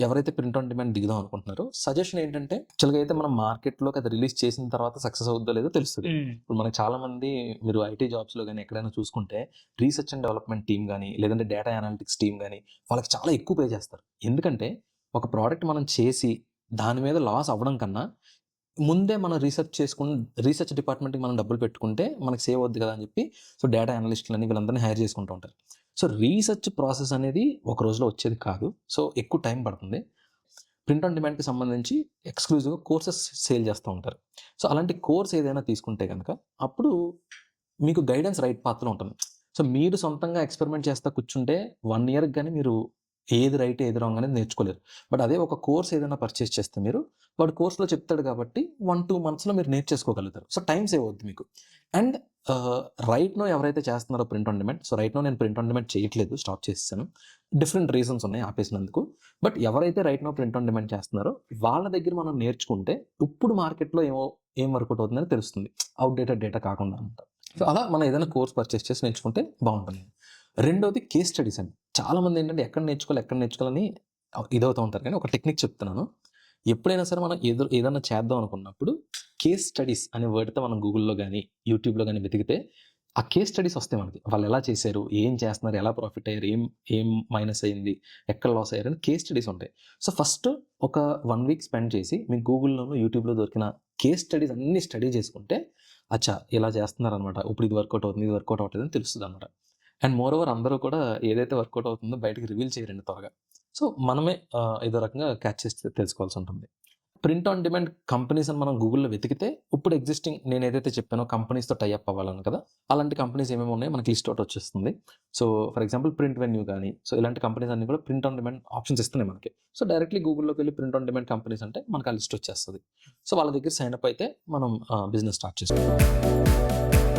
ఎవరైతే print on demand దిగుదాం అనుకుంటున్నారో suggestion ఏంటంటే, యాక్చువల్‌గా అయితే మనం మార్కెట్‌లోకి అది రిలీజ్ చేసిన తర్వాత సక్సెస్ అవుద్దో లేదో తెలుస్తది. హ్మ్. ఇప్పుడు మనకు చాలామంది మీరు ఐటీ జాబ్స్‌లో గాని ఎక్కడైనా చూసుకుంటే రీసెర్చ్ అండ్ డెవలప్‌మెంట్ టీమ్ గాని, లేదంటే డేటా అనలిటిక్స్ టీమ్ గాని వాళ్ళకి చాలా ఎక్కువ పే చేస్తారు. ఎందుకంటే ఒక ప్రొడక్ట్ మనం చేసి దాని మీద లాస్ అవ్వడం కన్నా ముందే మనం రీసెర్చ్ డిపార్ట్‌మెంట్‌కి మనం డబ్బులు పెట్టుకుంటే మనకు సేవ్ అవుద్ది కదా అని చెప్పి డేటా అనలిస్ట్‌లని వీళ్ళందరిని హైర్ చేసుకుంటూ ఉంటారు. రీసెర్చ్ ప్రాసెస్ అనేది ఒక రోజులో వచ్చేది కాదు. ఎక్కువ టైం పడుతుంది. ప్రింట్ ఆన్ డిమాండ్‌కి సంబంధించి ఎక్స్‌క్లూజివ్‌గా కోర్సెస్ సేల్ చేస్తా ఉంటారు. అలాంటి కోర్స్ ఏదైనా తీసుకుంటే గనక అప్పుడు మీకు గైడెన్స్ రైట్ పాత్‌లో ఉంటుంది. మీరు సొంతంగా ఎక్స్‌పెరిమెంట్ చేస్తా కూర్చుంటే 1 ఇయర్‌కి గాని మీరు ఏది రైట్, ఏది రాంగ్ అనేది నేర్చుకోలేరు. బట్ అదే ఒక కోర్స్ ఏదైనా పర్చేస్ చేస్తే మీరు వాడు కోర్స్‌లో చెప్తాడు కాబట్టి 1, 2 మంత్స్‌లో మీరు నేర్చేసుకోగలుగుతారు. టైమ్ సేవ్ అవుద్ది మీకు. అండ్ ఆహ్, రైట్ నౌ ఎవరైతే చేస్తున్నారో print on demand, right now నేను ప్రింట్ ఆన్ డిమాండ్ చేయట్లేదు. స్టాప్ చేసేసాను. డిఫరెంట్ రీజన్స్ ఉన్నాయి ఆపేసినందుకు. బట్ ఎవరైతే right now print on demand చేస్తున్నారో వాళ్ళ దగ్గర మనం నేర్చుకుంటే ఇప్పుడు మార్కెట్‌లో ఏం వర్కౌట్ అవుతుందని తెలుస్తుంది. ఔట్‌డేటెడ్ డేటా కాకుండా అనమాట. అలా మనం ఏదైనా కోర్స్ పర్చేస్ చేసి నేర్చుకుంటే బావుంటుంది. రెండోది కేస్ స్టడీస్ అండి. చాలామంది ఏంటంటే ఎక్కడ నేర్చుకోవాలని ఇదవుతూ ఉంటారు. కానీ ఒక టెక్నిక్ చెప్తున్నాను. ఎప్పుడైనా సరే మనం ఏదన్నా చేద్దాం అనుకున్నప్పుడు కేస్ స్టడీస్ అనే వర్డ్‌తో మనం గూగుల్‌లో గాని, యూట్యూబ్‌లో గాని వెతికితే ఆ కేస్ స్టడీస్ వస్తాయి మనకి. వాళ్ళు ఎలా చేశారు? ఏం చేస్తున్నారు? ఎలా ప్రాఫిట్ అయ్యారు? ఏం ఏం మైనస్ అయింది? ఎక్కడ లాస్ అయ్యారు? అని కేస్ స్టడీస్ ఉంటాయి. ఫస్ట్ ఒక 1 వీక్ స్పెండ్ చేసి మీకు గూగుల్‌లోను, యూట్యూబ్‌లో దొరికిన కేస్ స్టడీస్ అన్నీ స్టడీ చేసుకుంటే అచ్చా! ఇలా చేస్తున్నారనమాట. ఇప్పుడు ఇది వర్కౌట్ అవుతుంది. ఇది వర్కౌట్ అవ్వట్లేదని తెలుస్తదనమాట. అండ్ మోర్ ఓవర్ అందరూ కూడా ఏదైతే వర్కౌట్ అవుతుందో బయటకి రివీల్ చేయరండి త్వరగా. మనమే ఏదో రకంగా క్యాచ్ చేసి తెలుసుకోవాల్సి ఉంటుంది. ప్రింట్ ఆన్ డిమాండ్ కంపెనీస్ అని మనం గూగుల్‌లో వెతికితే ఇప్పుడు ఎగ్జిస్టింగ్ నేనేదైతే చెప్పానో కంపెనీస్‌తో టై అప్ అవ్వాలని కదా! అలాంటి కంపెనీస్ ఏమేమి ఉన్నాయో మనకి లిస్ట్ ఔట్ వచ్చేస్తుంది. ఫర్ ఎగ్జాంపుల్ ప్రింట్ వెన్యూ గాని, ఇలాంటి కంపెనీస్ అన్నీ కూడా ప్రింట్ ఆన్ డిమాండ్ ఆప్షన్స్ ఇస్తున్నాయి మనకి. డైరెక్ట్‌లీ గూగుల్‌లోకి వెళ్లి ప్రింట్ ఆన్ డిమాండ్ కంపెనీస్ అంటే మనకు ఆ లిస్ట్ వచ్చేస్తది. వాళ్ళ దగ్గర సైన్ అప్ అయితే మనం బిజినెస్ స్టార్ట్ చేసుకోవచ్చు.